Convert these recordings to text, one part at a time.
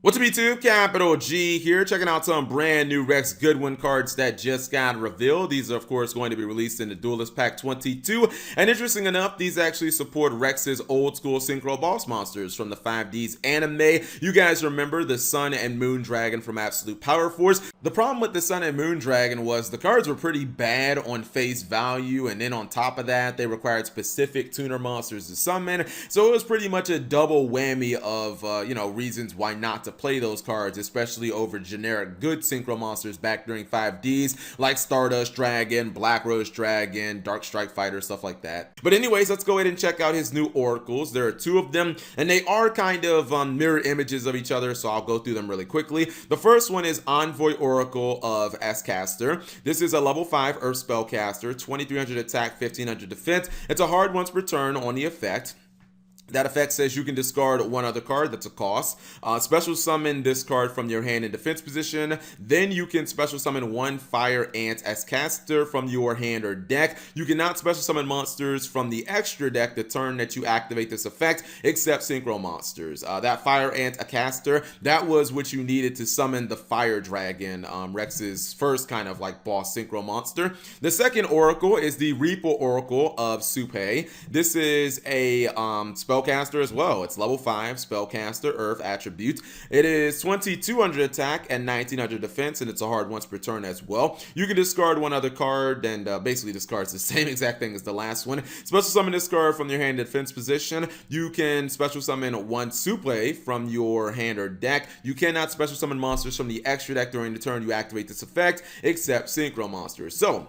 What's up YouTube? Capital G here, checking out some brand new Rex Goodwin cards that just got revealed. These are of course going to be released in the Duelist Pack 22, and interesting enough, these actually support Rex's old school Synchro boss monsters from the 5Ds anime. You guys remember the Sun and Moon Dragon from Absolute Power Force. The problem with the Sun and Moon Dragon was the cards were pretty bad on face value, and then on top of that, they required specific tuner monsters to summon, so it was pretty much a double whammy of reasons why not to play those cards, especially over generic good synchro monsters back during 5Ds like Stardust Dragon, Black Rose Dragon, Dark Strike Fighter, stuff like that. But anyways, let's go ahead and check out his new oracles. There are two of them, and they are kind of mirror images of each other, so I'll go through them really quickly. The first one is Envoy Oracle of S-Caster. This is a level 5 Earth Spellcaster, 2300 attack, 1500 defense. It's a hard once per turn on the effect. That effect says you can discard one other card. That's a cost. Special summon this card from your hand in defense position. Then you can special summon one Fire Ant as caster from your hand or deck. You cannot special summon monsters from the extra deck the turn that you activate this effect, except Synchro monsters. That Fire Ant, a caster, that was what you needed to summon the Fire Dragon, Rex's first kind of like boss Synchro monster. The second Oracle is the Reaper Oracle of Supe. This is a spellcaster as well. It's level 5 spellcaster earth attribute. It is 2200 attack and 1900 defense, and it's a hard once per turn as well. You can discard one other card, and basically discards the same exact thing as the last one. Special summon this card from your hand in defense position. You can special summon one Suple from your hand or deck. You cannot special summon monsters from the extra deck during the turn you activate this effect, except Synchro monsters. So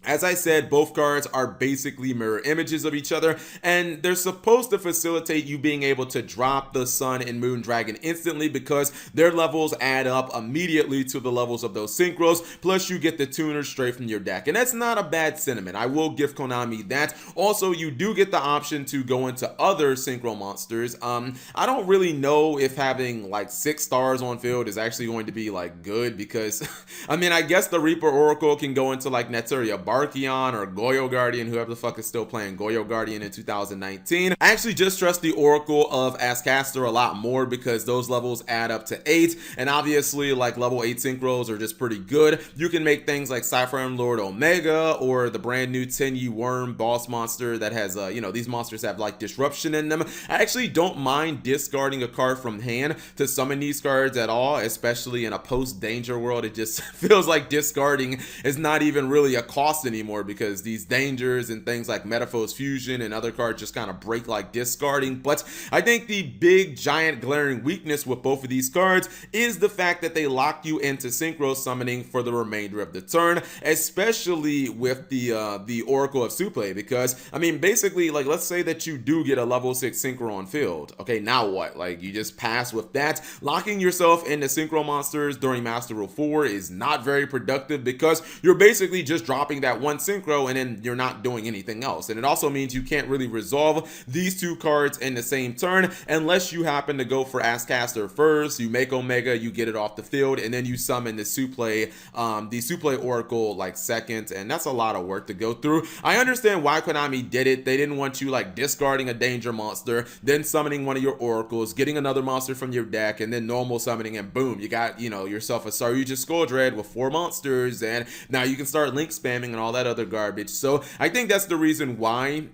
as I said, both cards are basically mirror images of each other, and they're supposed to facilitate you being able to drop the Sun and Moon Dragon instantly because their levels add up immediately to the levels of those Synchros, plus you get the tuners straight from your deck, and that's not a bad sentiment. I will give Konami that. Also, you do get the option to go into other Synchro monsters. I don't really know if having like 6 stars on field is actually going to be like good because, I mean, I guess the Reaper Oracle can go into like Neteria Barkion or Goyo Guardian, whoever the fuck is still playing Goyo Guardian in 2019. I actually just trust the Oracle of Ascaster a lot more because those levels add up to 8, and obviously like level 8 synchros are just pretty good. You can make things like Cypher Lord Omega or the brand new Tenyi Worm boss monster that has these monsters have like disruption in them. I actually don't mind discarding a card from hand to summon these cards at all, especially in a post danger world. It just feels like discarding is not even really a cost anymore because these dangers and things like Metaphors Fusion and other cards just kind of break like discarding. But I think the big giant glaring weakness with both of these cards is the fact that they lock you into synchro summoning for the remainder of the turn, especially with the Oracle of Suple, because I mean basically, like, let's say that you do get a level 6 synchro on field. Okay, now what? Like, you just pass with that. Locking yourself into synchro monsters during Master Rule 4 is not very productive because you're basically just dropping that one synchro and then you're not doing anything else. And it also means you can't really resolve these two cards in the same turn unless you happen to go for Ascaster first. You make Omega, you get it off the field, and then you summon the Suple Oracle like second, and that's a lot of work to go through. I understand why Konami did it. They didn't want you like discarding a danger monster, then summoning one of your oracles, getting another monster from your deck, and then normal summoning, and boom, you got yourself a Saryuja Skuldread with 4 monsters, and now you can start link spamming and all that other garbage. So I think that's the reason why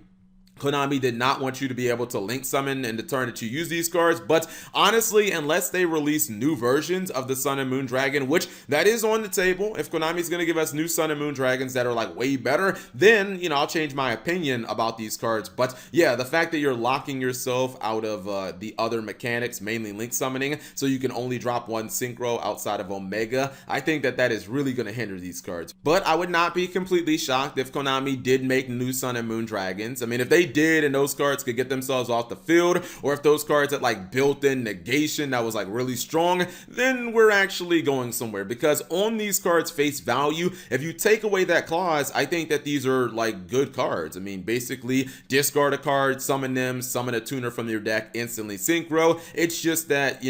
Konami did not want you to be able to link summon in the turn that you use these cards. But honestly, unless they release new versions of the Sun and Moon Dragon, which that is on the table, if Konami's going to give us new Sun and Moon Dragons that are like way better, then I'll change my opinion about these cards. But yeah, the fact that you're locking yourself out of the other mechanics, mainly link summoning, so you can only drop one synchro outside of Omega, I think that is really going to hinder these cards. But I would not be completely shocked if Konami did make new Sun and Moon Dragons. I mean, if they did and those cards could get themselves off the field, or if those cards had like built-in negation that was like really strong, then we're actually going somewhere. Because on these cards face value, if you take away that clause, I think that these are like good cards. I mean, basically discard a card, summon them, summon a tuner from your deck, instantly synchro. It's just that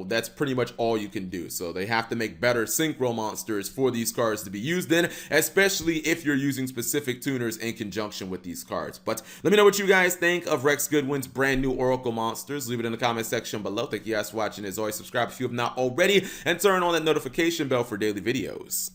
that's pretty much all you can do. So they have to make better synchro monsters for these cards to be used in, especially if you're using specific tuners in conjunction with these cards. But let me know what what you guys think of Rex Goodwin's brand new Oracle monsters. Leave it in the comment section below. Thank you guys for watching. As always, subscribe if you have not already, and turn on that notification bell for daily videos.